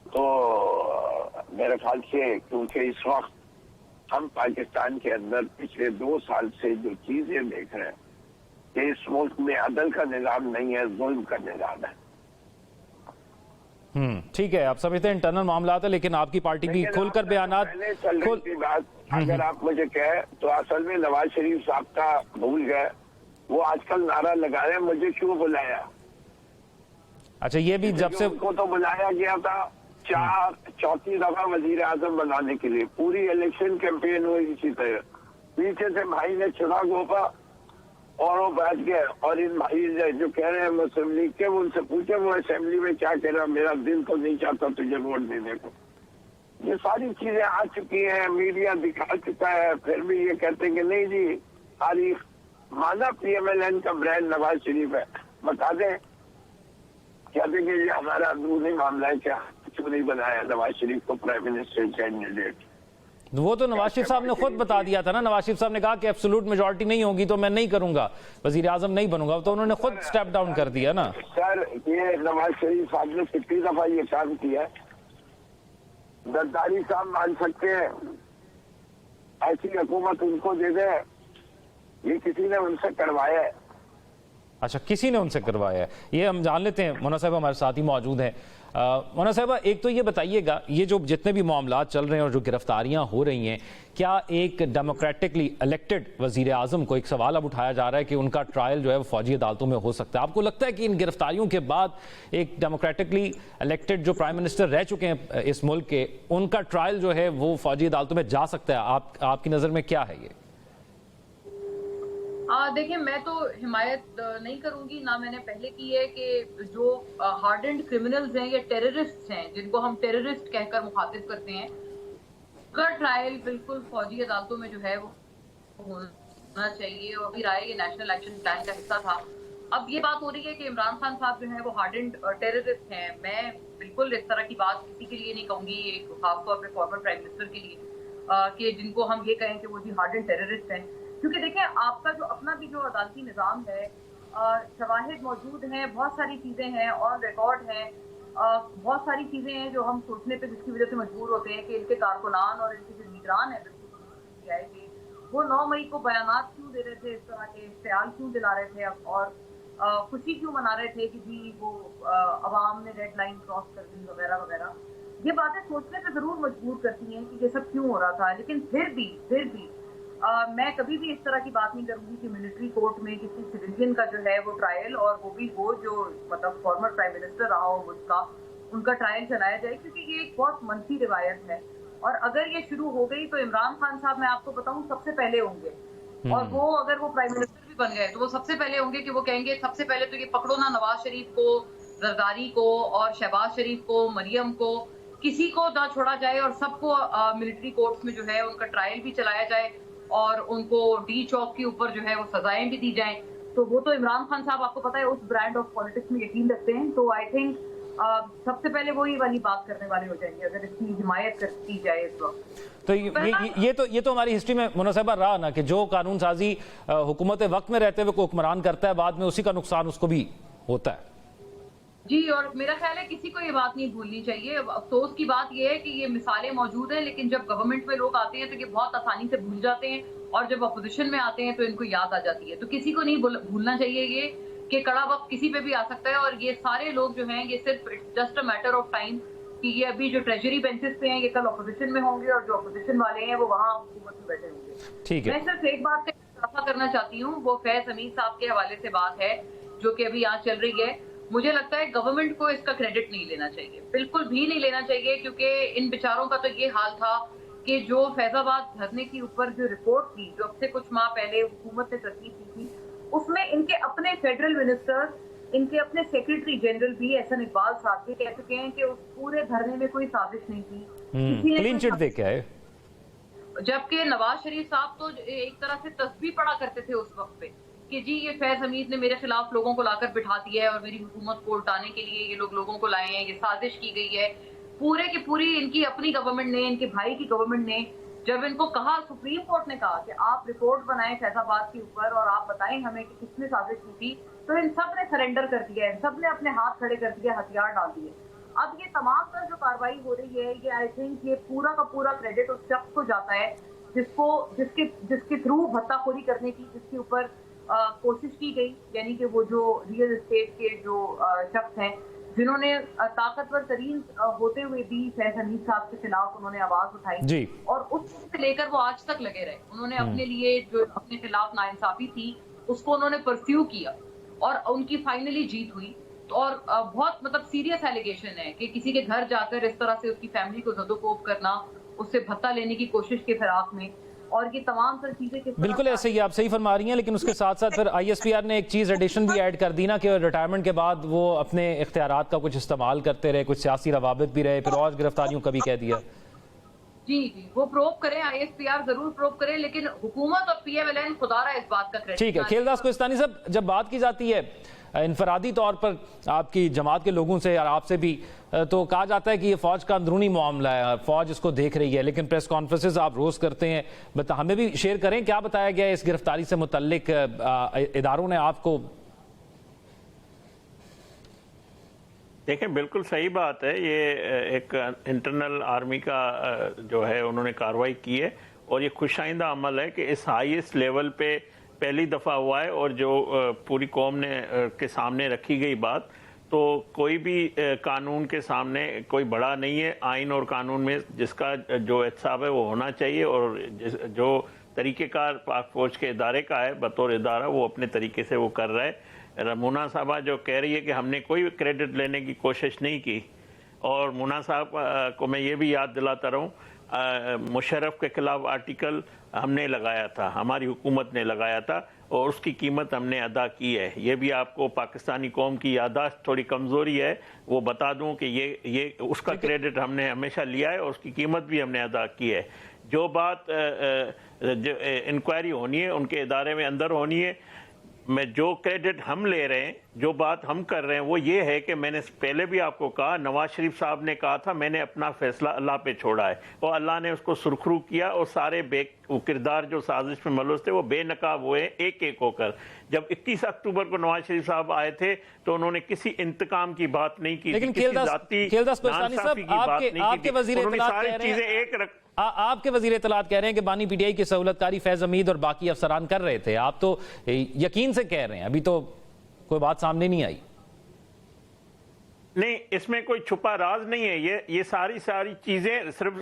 Speaker 3: तो मेरे ख्याल से क्योंकि इस वक्त हम पाकिस्तान के अंदर पिछले 2 साल से जो चीजें देख रहे हैं कि इस मुल्क में अदल का निजाम नहीं है, जुल्म का निजाम है।
Speaker 1: ठीक है, आप समझते हैं इंटरनल मामला है, लेकिन आपकी पार्टी भी खुलकर बयानात
Speaker 3: बात अगर आप मुझे कहें तो असल में नवाज शरीफ साहब का भूल गए। वो आजकल नारा लगा रहे हैं मुझे क्यों बुलाया।
Speaker 1: अच्छा, ये भी जब से
Speaker 3: उनको तो बुलाया गया था चौथी दफा वजीर आजम बनाने के लिए, पूरी इलेक्शन कैंपेन हुई इसी तरह। पीछे से भाई ने चुनाव गोपा और वो बैठ गए, और इन भाई जो कह रहे हैं मुस्लिम लीग के, उनसे पूछे वो असेंबली में क्या कह रहा, मेरा दिल तो नहीं चाहता तुझे वोट देने को। ये सारी चीजें आ चुकी हैं, मीडिया दिखा चुका है, फिर भी ये कहते हैं कि नहीं जी तारीख माना PMLN का ब्रांड नवाज शरीफ है। बता दें, कहते हैं कि ये हमारा अंदरूनी मामला है, क्या क्यों नहीं बनाया नवाज शरीफ को प्राइम मिनिस्टर कैंडिडेट।
Speaker 1: वो तो नवाज शरीफ साहब ने खुद बता दिया था ना। नवाज शरीफ साहब ने कहा कि एब्सोल्यूट मेजॉरिटी नहीं होगी तो मैं नहीं करूंगा, वजीर आजम नहीं बनूंगा, तो उन्होंने खुद स्टेप डाउन कर दिया ना।
Speaker 3: सर, ये नवाज शरीफ साहब ने कितनी दफा ये काम किया, गद्दारी साहब मान सकते हैं, ऐसी हुकूमत उनको दे दे ये किसी ने उनसे करवाया है।
Speaker 1: अच्छा, किसी ने उनसे करवाया है, ये हम जान लेते हैं। मोना साहिबा हमारे साथ ही मौजूद हैं। मोना साहिबा, एक तो ये बताइएगा, ये जो जितने भी मामला चल रहे हैं और जो गिरफ्तारियां हो रही हैं, क्या एक डेमोक्रेटिकली इलेक्टेड वजीर आजम को एक सवाल अब उठाया जा रहा है कि उनका ट्रायल जो है वो फौजी अदालतों में हो सकता है? आपको लगता है कि इन गिरफ्तारियों के बाद एक डेमोक्रेटिकली इलेक्टेड जो प्राइम मिनिस्टर रह चुके हैं इस मुल्क के, उनका ट्रायल जो है वो फौजी अदालतों में जा सकता है? आपकी नजर में क्या है ये?
Speaker 4: देखिए, मैं तो हिमायत नहीं करूंगी, ना मैंने पहले की है कि जो हार्डेंड क्रिमिनल्स हैं या टेररिस्ट हैं, जिनको हम टेररिस्ट कहकर मुखातिब करते हैं, उनका ट्रायल बिल्कुल फौजी अदालतों में जो है वो होना चाहिए। और अभी राय ये नेशनल एक्शन प्लान का हिस्सा था। अब ये बात हो रही है कि इमरान खान साहब जो है वो हार्डेंड टेररिस्ट हैं। मैं बिल्कुल इस तरह की बात किसी के लिए नहीं कहूंगी, एक खासतौर पर फॉर्मर प्राइम मिनिस्टर के लिए, कि जिनको हम ये कहें कि वो जी हार्डेंड टेररिस्ट हैं। क्योंकि देखिए, आपका जो अपना भी जो अदालती निज़ाम है, शवाहिद मौजूद हैं, बहुत सारी चीज़ें हैं, ऑन रिकॉर्ड हैं, बहुत सारी चीज़ें हैं जो हम सोचने पे जिसकी वजह से मजबूर होते हैं कि इनके कारकुनान और इनके जो लीडरान हैं बिल्कुल वो 9 मई को बयानात क्यों दे रहे थे, इस तरह के इश्तियाल क्यों दिला रहे थे और खुशी क्यों मना रहे थे कि जी वो अवाम ने रेड लाइन क्रॉस कर दी वगैरह वगैरह। ये बातें सोचने पे ज़रूर मजबूर करती हैं कि ये सब क्यों हो रहा था। लेकिन फिर भी मैं कभी भी इस तरह की बात नहीं करूंगी कि मिलिट्री कोर्ट में किसी सिविलियन का जो है वो ट्रायल, और वो भी वो जो मतलब फॉर्मर प्राइम मिनिस्टर रहा हो उनका ट्रायल चलाया जाए, क्योंकि ये एक बहुत मनसी रिवायत है। और अगर ये शुरू हो गई तो इमरान खान साहब, मैं आपको बताऊं, सबसे पहले होंगे। और वो अगर वो प्राइम मिनिस्टर भी बन गए तो वो सबसे पहले होंगे कि वो कहेंगे सबसे पहले तो ये पकड़ो ना नवाज शरीफ को, जरदारी को और शहबाज शरीफ को, मरियम को, किसी को ना छोड़ा जाए और सबको मिलिट्री कोर्ट्स में जो है उनका ट्रायल भी चलाया जाए और उनको डी चौक के ऊपर जो है वो सजाएं भी दी जाएं। तो वो तो इमरान खान साहब, आपको पता है, उस ब्रांड ऑफ पॉलिटिक्स में यकीन रखते हैं। तो आई थिंक सबसे पहले वो ही वाली बात करने वाले हो जाएंगे अगर इसकी हिमायत की जाए इस वक्त।
Speaker 1: तो ये तो हमारी हिस्ट्री में मोना साहिबा रहा ना कि जो कानून साजी हुकूमत वक्त में रहते हुए हुक्मरान करता है, बाद में उसी का नुकसान उसको भी होता है।
Speaker 4: जी, और मेरा ख्याल है किसी को ये बात नहीं भूलनी चाहिए। अफसोस की बात ये है कि ये मिसालें मौजूद हैं, लेकिन जब गवर्नमेंट में लोग आते हैं तो ये बहुत आसानी से भूल जाते हैं, और जब अपोजिशन में आते हैं तो इनको याद आ जाती है। तो किसी को नहीं भूलना चाहिए ये कि कड़ा वक्त किसी पे भी आ सकता है। और ये सारे लोग जो हैं, ये सिर्फ just a matter of time कि ये अभी जो ट्रेजरी बेंचेस पे हैं ये कल अपोजिशन में होंगे, और जो अपोजिशन वाले हैं वो वहाँ हुकूमत में बैठे होंगे।
Speaker 1: ठीक है,
Speaker 4: मैं सिर्फ एक बात का इजाफा करना चाहती हूँ, वो फैज हमीद साहब के हवाले से बात है जो कि अभी यहाँ चल रही है। मुझे लगता है गवर्नमेंट को इसका क्रेडिट नहीं लेना चाहिए, बिल्कुल भी नहीं लेना चाहिए, क्योंकि इन बेचारों का तो ये हाल था कि जो फैजाबाद धरने के ऊपर जो रिपोर्ट थी, जो अब से कुछ माह पहले हुकूमत ने तरतीब की थी, उसमें इनके अपने फेडरल मिनिस्टर, इनके अपने सेक्रेटरी जनरल भी एहसन इकबाल साहब भी कह चुके हैं कि उस पूरे धरने में कोई साजिश नहीं थी।
Speaker 1: क्लीन चिट दे के आए।
Speaker 4: जबकि नवाज शरीफ साहब तो एक तरह से तस्बीह पढ़ा करते थे उस वक्त पे कि जी ये फैज हमीद ने मेरे खिलाफ लोगों को लाकर बिठा दिया है और मेरी हुकूमत को उल्टाने के लिए ये लोग लोगों को लाए हैं, ये साजिश की गई है। पूरे की पूरी इनकी अपनी गवर्नमेंट ने, इनके भाई की गवर्नमेंट ने, जब इनको कहा, सुप्रीम कोर्ट ने कहा कि आप रिपोर्ट बनाएं फैजाबाद के ऊपर और आप बताएं हमें कि किसने साजिश की थी, तो इन सब ने सरेंडर कर दिया, इन सब ने अपने हाथ खड़े कर दिए, हथियार डाल दिए। अब ये तमाम तर जो कार्रवाई हो रही है, ये आई थिंक ये पूरा का पूरा क्रेडिट उस शख्स को जाता है जिसके थ्रू भत्ताखोरी करने की, जिसके ऊपर कोशिश की गई, यानी कि वो जो रियल एस्टेट के जो शख्स हैं, जिन्होंने ताकतवर तरीन होते हुए भी फैज हमीद साहब के खिलाफ उन्होंने आवाज उठाई, और उससे लेकर वो आज तक लगे रहे। उन्होंने अपने लिए जो अपने खिलाफ नाइंसाफी थी उसको उन्होंने परस्यू किया और उनकी फाइनली जीत हुई। और बहुत मतलब सीरियस एलिगेशन है कि किसी के घर जाकर इस तरह से उसकी फैमिली को ज़दोकोब करना, उससे भत्ता लेने की कोशिश के फिराक में, और ये तमाम सारी चीजें
Speaker 1: बिल्कुल ऐसे ही आप सही फरमा रही हैं। लेकिन उसके साथ साथ फिर ISPR ने एक चीज़ एडिशन भी ऐड कर दी ना कि रिटायरमेंट के बाद वो अपने इख्तियारात का कुछ इस्तेमाल करते रहे, कुछ सियासी रवाबित भी रहे, फिर और गिरफ्तारियों का भी कह दिया।
Speaker 4: जी, वो प्रोब करें, ISPR जरूर प्रोब करें, लेकिन हुकूमत और PMLN खुदारा इस बात का क्रेडिट। ठीक
Speaker 1: है, खेलदास कोहिस्तानी साहब, जब बात की जाती है इनफरादी तौर पर आपकी जमात के लोगों से और आपसे भी, तो कहा जाता है कि ये फौज का अंदरूनी मामला है, फौज इसको देख रही है, लेकिन प्रेस कॉन्फ्रेंसेस आप रोज करते हैं। हमें भी शेयर करें, क्या बताया गया इस गिरफ्तारी से मुतल्लिक इदारों ने आपको?
Speaker 2: देखें, बिल्कुल सही बात है, ये एक इंटरनल आर्मी का जो है उन्होंने कार्रवाई की है, और ये खुशाइंदा अमल है कि इस हाईएस्ट लेवल पे पहली दफ़ा हुआ है और जो पूरी कौम ने के सामने रखी गई बात, तो कोई भी कानून के सामने कोई बड़ा नहीं है। आइन और कानून में जिसका जो एहतसाब है वो होना चाहिए, और जो तरीक़ेकार पाक फौज के इदारे का है बतौर इदारा, वो अपने तरीके से वो कर रहा है। मुना साहबा जो कह रही है कि हमने कोई क्रेडिट लेने की कोशिश नहीं की, और मुना साहब को मैं ये भी याद दिलाता रहूँ, मुशर्रफ के खिलाफ आर्टिकल हमने लगाया था, हमारी हुकूमत ने लगाया था, और उसकी कीमत हमने अदा की है। ये भी आपको पाकिस्तानी कौम की यादाश्त थोड़ी कमज़ोरी है, वो बता दूं कि ये उसका क्रेडिट हमने हमेशा लिया है और उसकी कीमत भी हमने अदा की है। जो बात जो इंक्वायरी होनी है उनके इदारे में अंदर होनी है। मैं जो क्रेडिट हम ले रहे हैं, जो बात हम कर रहे हैं, वो ये है कि मैंने पहले भी आपको कहा, नवाज शरीफ साहब ने कहा था मैंने अपना फैसला अल्लाह पे छोड़ा है, और अल्लाह ने उसको सुरखरू किया, और सारे किरदार जो साजिश में मलूस थे वो बेनकाब हुए एक एक होकर। जब 21 अक्टूबर को नवाज शरीफ साहब आए थे तो उन्होंने किसी इंतकाम की बात नहीं की,
Speaker 1: लेकिन आपके वजीर इत्तलात कह रहे हैं कि बानी पीटीआई की सहूलतकारी फैज हमीद और बाकी अफसरान कर रहे थे, आप तो यकीन से कह रहे हैं, अभी तो कोई बात सामने नहीं आई।
Speaker 2: नहीं, इसमें कोई छुपा राज नहीं है। ये सारी चीजें सिर्फ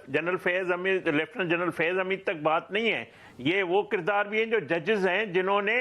Speaker 2: general Faiz Hamid, lieutenant general Faiz Hamid तक बात नहीं है। ये वो किरदार भी हैं जो जजेस हैं जिन्होंने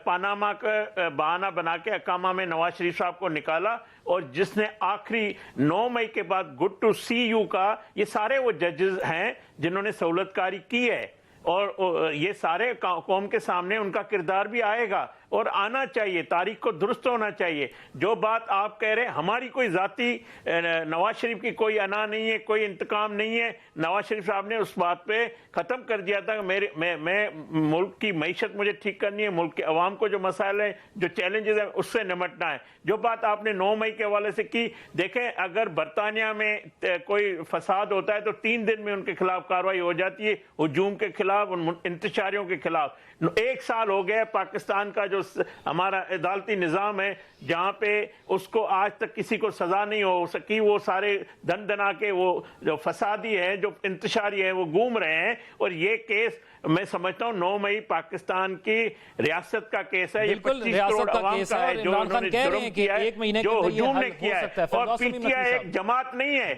Speaker 2: पानामा का बहाना बना के अकामा में नवाज शरीफ साहब को निकाला, और जिसने आखिरी 9 मई के बाद गुड टू सी यू का, ये सारे वो जजेस हैं जिन्होंने सहूलतकारी की है, और ये सारे कौम के सामने उनका किरदार भी आएगा और आना चाहिए, तारीख को दुरुस्त होना चाहिए। जो बात आप कह रहे हैं, हमारी कोई जाती नवाज शरीफ की कोई अना नहीं है, कोई इंतकाम नहीं है। नवाज शरीफ साहब ने उस बात पे ख़त्म कर दिया था कि मैं मुल्क की मईशत मुझे ठीक करनी है, मुल्क के अवाम को जो मसाइल हैं, जो चैलेंजेस हैं, उससे निमटना है। जो बात आपने 9 मई के हवाले से की, देखें अगर बरतानिया में कोई फसाद होता है तो 3 दिन में उनके खिलाफ कार्रवाई हो जाती है, हुजूम के खिलाफ, उन इंतशारियों के खिलाफ। 1 साल हो गया पाकिस्तान का जो हमारा अदालती निज़ाम है, जहाँ पे उसको आज तक किसी को सजा नहीं हो सकी। वो सारे दन दना के वो जो फसादी है, जो इंतशारी है, वो घूम रहे हैं। और ये केस मैं समझता हूँ 9 मई पाकिस्तान की रियासत का केस है। ये 25 करोड़ अवाम का है जो उन्होंने जुर्म किया है, जो हुजूम ने किया है। और पीटीआई एक जमात नहीं है,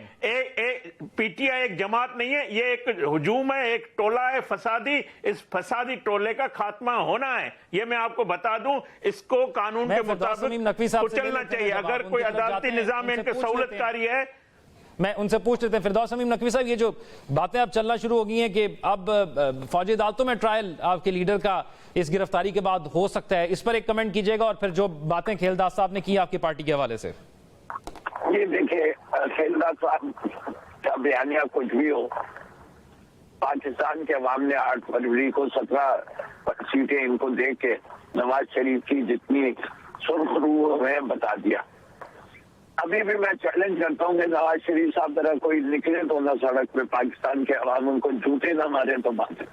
Speaker 2: पीटीआई एक जमात नहीं है, ये एक हुजूम है, एक टोला है फसादी। इस फसादी टोले का खात्मा होना है, ये मैं आपको बता दूं। इसको कानून के मुताबिक कुचलना चाहिए। अगर कोई अदालती निजाम में इनके सहूलतकारी है।
Speaker 1: मैं उनसे पूछ लेते हैं फिरदौस अमीम नकवी साहब, ये जो बातें अब चलना शुरू हो गई हैं कि अब फौजी अदालतों में ट्रायल आपके लीडर का इस गिरफ्तारी के बाद हो सकता है, इस पर एक कमेंट कीजिएगा, और फिर जो बातें खेलदास साहब ने की आपकी पार्टी के हवाले से।
Speaker 3: ये देखिए, खेलदास साहब का बयानिया कुछ भी हो, पाकिस्तान के अवाम ने 8 फरवरी को 17 सीटें इनको दे के नवाज शरीफ की जितनी सुर्खरू है बता दिया। अभी भी मैं चैलेंज करता हूँ कि नवाज शरीफ साहब तरह कोई निकले तो ना सड़क पे, पाकिस्तान के अवाम उनको जूते ना मारे तो बात है।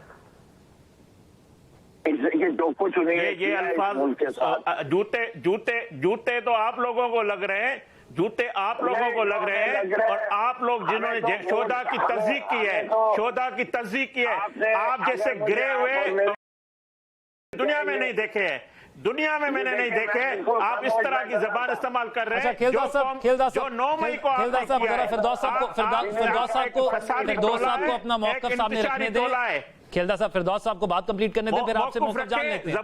Speaker 3: इसलिए जो कुछ उन्हें
Speaker 2: ये अल्फाज जूते तो आप लोगों को लग रहे हैं, जूते आप लोगों को लग रहे हैं, और आप लोग जिन्होंने शोधा की तस्दीक की है, शोधा की तस्दीक की है, आप जैसे गिरे हुए दुनिया में नहीं देखे हैं, दुनिया में मैंने नहीं देखे। आप इस तरह की जबान इस्तेमाल कर रहे हैं। जो 9 मई को
Speaker 1: फिरदौस साहब को अपना मौक़िफ़ सामने रखने दें। खेलदा साहब, फिरदौस साहब को बात कंप्लीट करने दें, फिर आपसे मौक़िफ़ जान लेते हैं।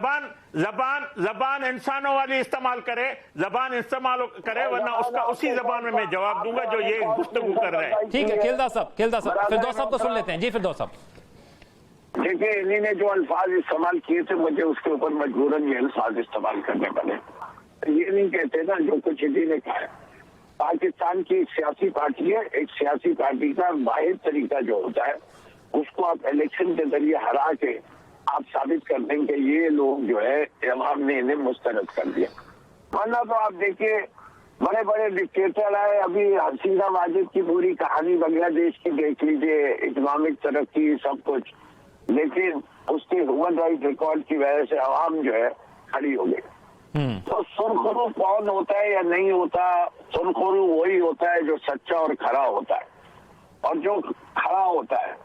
Speaker 2: जबान इंसानों वाली इस्तेमाल करे, जबान इस्तेमाल करे, वरना उसका उसी जबान में मैं जवाब दूंगा जो ये गुफ्तगू कर रहे हैं।
Speaker 1: ठीक है खेलदा साहब, फिरदौस साहब को सुन लेते हैं। जी फिरदौस साहब,
Speaker 3: देखिए इन्हीं ने जो अल्फाज इस्तेमाल किए थे, मुझे उसके ऊपर मजबूरन ये अल्फाज इस्तेमाल करने पड़े। ये नहीं कहते ना जो कुछ इन्हीं ने कहा है। पाकिस्तान की एक सियासी पार्टी है, एक सियासी पार्टी का वाहिद तरीका जो होता है उसको आप इलेक्शन के जरिए हरा के आप साबित कर दें कि ये लोग जो है अवाम ने इन्हें मुस्तरद कर दिया। वरना तो आप देखिए बड़े बड़े डिक्टेटर आए, अभी हसीना वाजिद की पूरी कहानी बांग्लादेश की देख लीजिए, इकोनॉमिक तरक्की सब कुछ, लेकिन उसके ह्यूमन राइट रिकॉर्ड की वजह से अवाम जो है खड़ी हो गई। तो सुरखरू कौन होता है या नहीं होता, सुरखरू वही होता है जो सच्चा और खरा होता है। और जो खरा होता है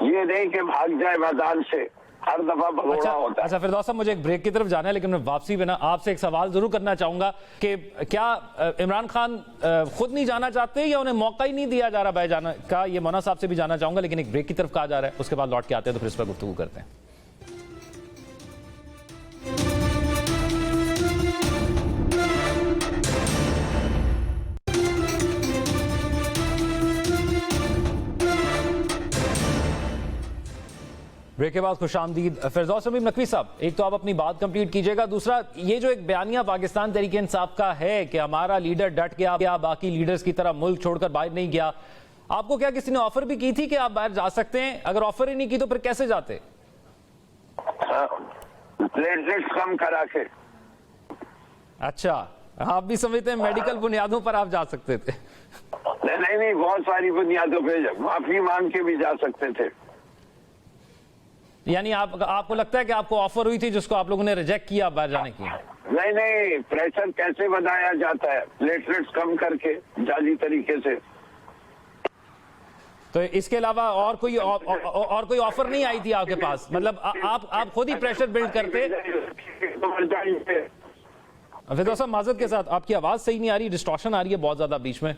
Speaker 3: ये नहीं कि भाग जाए मैदान से, हर दफा भगोड़ा होता है।
Speaker 1: अच्छा फिरदौस साहब, मुझे एक ब्रेक की तरफ जाना है, लेकिन मैं वापसी में ना आपसे एक सवाल जरूर करना चाहूंगा कि क्या इमरान खान खुद नहीं जाना चाहते या उन्हें मौका ही नहीं दिया जा रहा भाई जाना का? ये मौना साहब से भी जाना चाहूंगा, लेकिन एक ब्रेक की तरफ कहा जा रहा है, उसके बाद लौट के आते हैं तो फिर इस पर गुफ्तगू करते हैं। ब्रेक के बाद खुशामदीद। फिरदौस अमीम नकवी साहब, एक तो आप अपनी बात कंप्लीट कीजिएगा, दूसरा ये जो एक बयानिया पाकिस्तान तहरीक इंसाफ का है कि हमारा लीडर डट गया, बाकी लीडर्स की तरह मुल्क छोड़कर बाहर नहीं गया, आपको क्या किसी ने ऑफर भी की थी कि आप बाहर जा सकते हैं? अगर ऑफर ही नहीं की तो फिर कैसे जाते?
Speaker 3: प्लेटलेट्स कम करा के।
Speaker 1: अच्छा, आप भी समझते हैं मेडिकल बुनियादों पर आप जा सकते थे?
Speaker 3: नहीं, बहुत सारी बुनियादों पे माफी मांग के भी जा सकते थे।
Speaker 1: यानी आपको लगता है कि आपको ऑफर हुई थी जिसको आप लोगों ने रिजेक्ट किया बाहर जाने की?
Speaker 3: नहीं, प्रेशर कैसे बनाया जाता है? प्लेटलेट्स कम करके जाली तरीके से।
Speaker 1: तो इसके अलावा और कोई ऑफर नहीं आई थी आपके पास? मतलब आप खुद ही प्रेशर बिल्ड करते? फिरदौस साहब माजरत के साथ, आपकी आवाज सही नहीं आ रही, डिस्टॉर्शन आ रही है बहुत ज्यादा बीच में।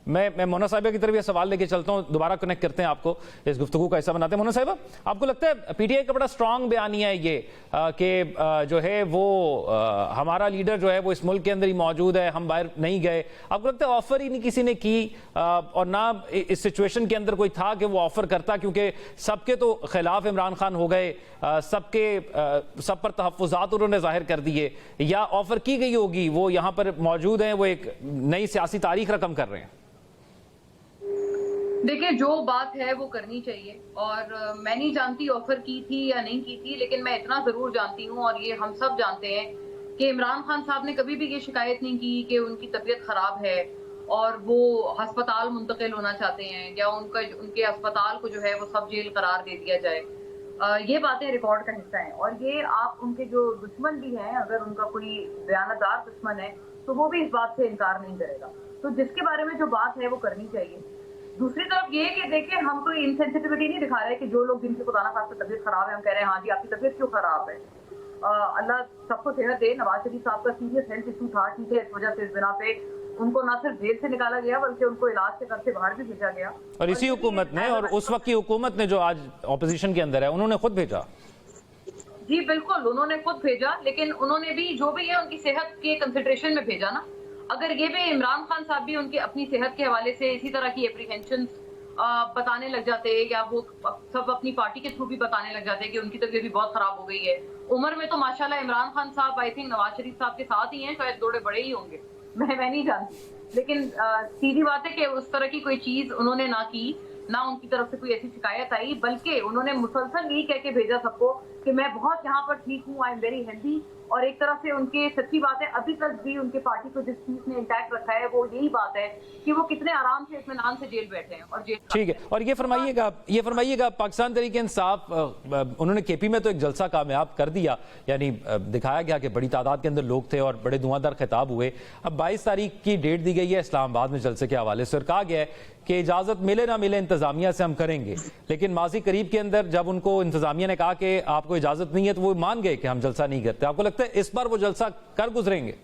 Speaker 1: मैं मोना साहिबा की तरफ ये सवाल लेके चलता हूं, दोबारा कनेक्ट करते हैं आपको, इस गुफ्तगू का हिस्सा बनाते हैं। मोना साहिबा, आपको लगता है पीटीआई का बड़ा स्ट्रांग बयानिया है ये कि जो है वो हमारा लीडर जो है वो इस मुल्क के अंदर ही मौजूद है, हम बाहर नहीं गए? आपको लगता है ऑफर ही नहीं किसी ने की और ना इस सिचुएशन के अंदर कोई था कि वो ऑफर करता, क्योंकि सबके तो खिलाफ इमरान खान हो गए, सब पर तहफ्फुज़ात उन्होंने जाहिर कर दिए, या ऑफर की गई होगी, वो यहाँ पर मौजूद हैं, वो एक नई सियासी तारीख रकम कर रहे हैं?
Speaker 4: देखिए, जो बात है वो करनी चाहिए, और मैं नहीं जानती ऑफर की थी या नहीं की थी, लेकिन मैं इतना जरूर जानती हूँ और ये हम सब जानते हैं कि इमरान खान साहब ने कभी भी ये शिकायत नहीं की कि उनकी तबीयत खराब है और वो अस्पताल मुंतकिल होना चाहते हैं, या उनके अस्पताल को जो है वो सब जेल करार दे दिया जाए। ये बातें रिकॉर्ड का हिस्सा है, और ये आप उनके जो दुश्मन भी हैं, अगर उनका कोई बयानदार दुश्मन है तो वो भी इस बात से इनकार नहीं करेगा। तो जिसके बारे में जो बात है वो करनी चाहिए। दूसरी तरफ ये कि देखिए, हम कोई इनसेंसिटिविटी नहीं दिखा रहे कि जो लोग जिनकी खुदा ना खास्ता तबीयत खराब है हम कह रहे हैं हाँ जी आपकी तबीयत क्यों खराब है। अल्लाह सबको सेहत दे। नवाज शरीफ साहब का सीरियस हेल्थ इशू था, ठीक है, इस वजह से इस बिना पे उनको ना सिर्फ जेल से निकाला गया बल्कि उनको इलाज के घर से बाहर भी भेजा गया।
Speaker 1: और इसी हुकूमत ने, और उस वक्त की हुकूमत ने जो आज ऑपोजिशन के अंदर है, उन्होंने खुद भेजा।
Speaker 4: जी बिल्कुल, उन्होंने खुद भेजा, लेकिन उन्होंने भी जो भी है उनकी सेहत के कंसिडरेशन में भेजा ना। अगर ये भी इमरान खान साहब भी उनकी अपनी सेहत के हवाले से इसी तरह की एप्रीहेंशन बताने लग जाते हैं, या वो सब अपनी पार्टी के थ्रू भी बताने लग जाते हैं कि उनकी तबीयत भी बहुत खराब हो गई है। उम्र में तो माशाल्लाह इमरान खान साहब आई थिंक नवाज शरीफ साहब के साथ ही हैं, शायद थोड़े बड़े ही होंगे, मैं नहीं जानती, लेकिन सीधी बात है कि उस तरह की कोई चीज उन्होंने ना की, ना उनकी तरफ से कोई ऐसी शिकायत आई, बल्कि उन्होंने मुसलसल यही कह के भेजा सबको कि मैं बहुत यहाँ पर ठीक हूँ, आई एम वेरी हेल्दी। और एक तरह से उनके सच्ची बात है, अभी तक भी उनके पार्टी को जिस चीज ने इंटैक्ट रखा है वो यही बात है कि वो कितने आराम से इत्मीनान से जेल बैठे हैं और जेल।
Speaker 1: ठीक है, और ये फरमाइएगा पाकिस्तान तहरीक इंसाफ, उन्होंने केपी में तो एक जलसा कामयाब कर दिया, यानी दिखाया गया कि बड़ी तादाद के अंदर लोग थे और बड़े धुआंधार खिताब हुए। अब 22 तारीख की डेट दी गई है इस्लामाबाद में जलसे के हवाले से, और कहा गया है कि इजाजत मिले ना मिले इंतजामिया से हम करेंगे, लेकिन माजी करीब के अंदर जब उनको इंतजामिया ने कहा कि आपको इजाजत नहीं है तो वो मान गए कि हम जलसा नहीं करते। आपको लगता है इस बार वो जलसा कर गुजरेंगे?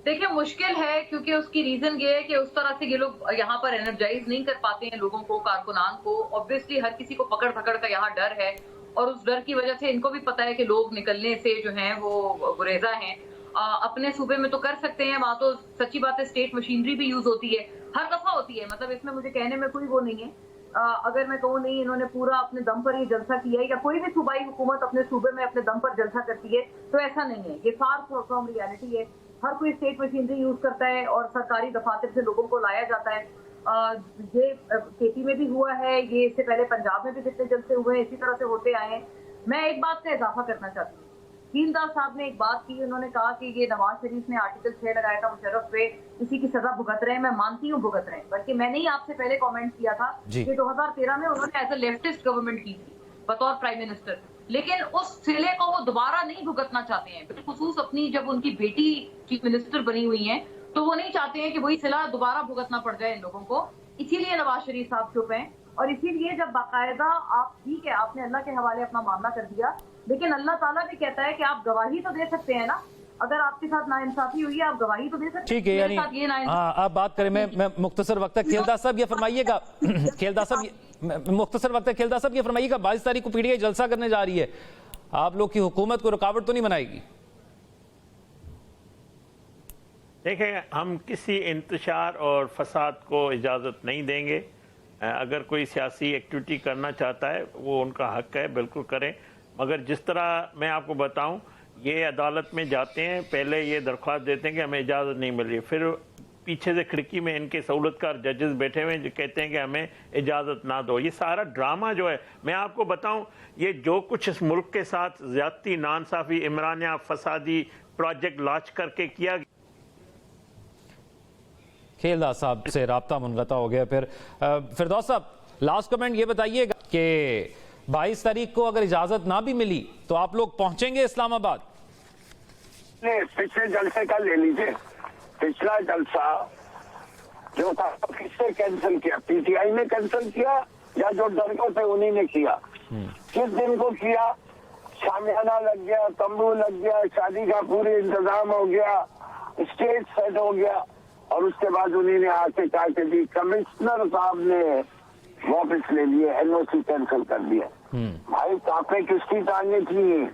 Speaker 4: देखिए, मुश्किल है, क्योंकि उसकी रीजन ये है कि उस तरह से ये लोग यहाँ पर एनर्जाइज नहीं कर पाते हैं लोगों को, कारकुनान को। ऑब्वियसली हर किसी को पकड़ पकड़ का यहाँ डर है, और उस डर की वजह से इनको भी पता है कि लोग निकलने से जो है वो गुरेजा हैं। अपने सूबे में तो कर सकते हैं, वहां तो सच्ची बात है स्टेट मशीनरी भी यूज होती है, हर दफा होती है, मतलब इसमें मुझे कहने में कोई वो नहीं है। अगर मैं कहूँ नहीं इन्होंने पूरा अपने दम पर ही जलसा किया है, या कोई भी सूबाई हुकूमत अपने सूबे में अपने दम पर जलसा करती है, तो ऐसा नहीं है, ये फार फ्रॉम रियलिटी है। हर कोई स्टेट मशीनरी यूज करता है और सरकारी दफातर से लोगों को लाया जाता है। ये केपी में भी हुआ है, ये इससे पहले पंजाब में भी जितने जलसे हुए हैं इसी तरह से होते आए हैं। मैं एक बात का इजाफा करना चाहती हूँ, हीनदास साहब ने एक बात की, उन्होंने कहा कि ये नवाज शरीफ ने आर्टिकल 6 लगाया था मुशर्रफ पे, इसी की सजा भुगत रहे हैं। मैं मानती हूँ भुगत रहे हैं, बल्कि मैंने ही आपसे पहले कमेंट किया था कि 2013 में उन्होंने एज ए लेफ्टिस्ट गवर्नमेंट की थी बतौर प्राइम मिनिस्टर, लेकिन उस सिले को वो दोबारा नहीं भुगतना चाहते हैं। बिलखुसूस अपनी जब उनकी बेटी चीफ मिनिस्टर बनी हुई है तो वो नहीं चाहते हैं कि वही सिला दोबारा भुगतना पड़ जाए इन लोगों को, इसीलिए नवाज शरीफ साहब चुप हैं।
Speaker 5: और इसीलिए जब बाकायदा आप, ठीक है आपने अल्लाह के हवाले अपना मामला कर दिया, लेकिन अल्लाह ताला भी कहता है कि आप गवाही तो दे सकते हैं ना, अगर आपके साथ नाइंसाफी हुई है आप गवाही तो दे सकते हैं।
Speaker 1: ठीक है, यानी हाँ आप बात करें, मैं मुख्तसर वक्त तक खेलदास साहब ये फरमाइएगा, खेलदास साहब मुख्तसर वक्त तक खेलदास साहब ये फरमाइएगा, 22 तारीख को पीटीआई जलसा करने जा रही है, आप लोग की हुकूमत को रुकावट तो नहीं बनाएगी?
Speaker 2: देखें, हम किसी इंतशार और फसाद को इजाज़त नहीं देंगे। अगर कोई सियासी एक्टिविटी करना चाहता है वो उनका हक है, बिल्कुल करें, मगर जिस तरह मैं आपको बताऊं, ये अदालत में जाते हैं, पहले ये दरख्वास्त देते हैं कि हमें इजाज़त नहीं मिल रही, फिर पीछे से खिड़की में इनके सहूलतकार जजेस बैठे हुए हैं जो कहते हैं कि हमें इजाज़त ना दो। ये सारा ड्रामा जो है, मैं आपको बताऊं, ये जो कुछ इस मुल्क के साथ ज़्यादती, नाइंसाफ़ी, इमरानिया, फसादी प्रोजेक्ट लॉन्च करके किया।
Speaker 1: खेलदास साहब से राब्ता मुनक़ता हो गया। फिर फिरदौस साहब, लास्ट कमेंट ये बताइएगा कि 22 तारीख को अगर इजाजत ना भी मिली तो आप लोग पहुंचेंगे इस्लामाबाद?
Speaker 3: पिछले जलसे का ले लीजिए, पिछला जलसा जो था किसने कैंसिल किया? पीटीआई ने कैंसिल किया या जो डरगो थे उन्हीं ने किया? किस दिन को किया? शामियाना लग गया, तंबू लग गया, शादी का पूरी इंतजाम हो गया, स्टेज सेट हो गया, और उसके बाद उन्हीं ने आके कहा कि कमिश्नर साहब ने वापस ले लिए, एनओसी कैंसिल कर दिया। भाई कापे किसकी टांगे थी?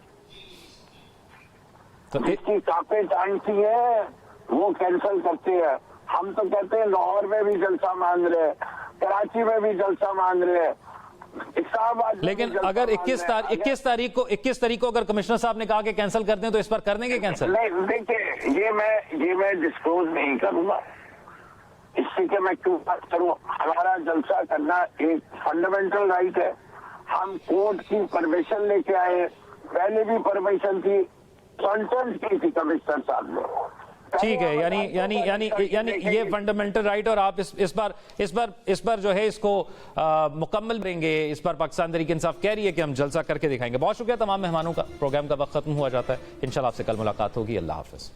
Speaker 3: तो किसकी कापे टांगती है वो कैंसिल करते हैं। हम तो कहते हैं लाहौर में भी जलसा मांग रहे हैं, कराची में भी जलसा मांग रहे हैं, इस्लामाबाद।
Speaker 1: लेकिन अगर 21 तारीख को अगर कमिश्नर साहब ने कहा कि कैंसिल कर दें तो इस पर कर देंगे कैंसिल?
Speaker 3: नहीं, देखिए ये मैं डिस्क्लोज नहीं करूंगा, इससे कि मैं क्यों बात करूं। हमारा जलसा करना एक फंडामेंटल राइट है। हम कोर्ट की परमिशन लेके आए, पहले भी परमिशन थी, कंसेंट की थी कमिश्नर साहब ने।
Speaker 1: ठीक है, यानी ये फंडामेंटल राइट, और आप इस बार जो है इसको मुकम्मल करेंगे। इस पर पाकिस्तान तहरीक इंसाफ कह रही है कि हम जलसा करके दिखाएंगे। बहुत शुक्रिया तमाम मेहमानों का। प्रोग्राम का वक्त खत्म हुआ जाता है, इंशाल्लाह आपसे कल मुलाकात होगी। अल्लाह हाफिज।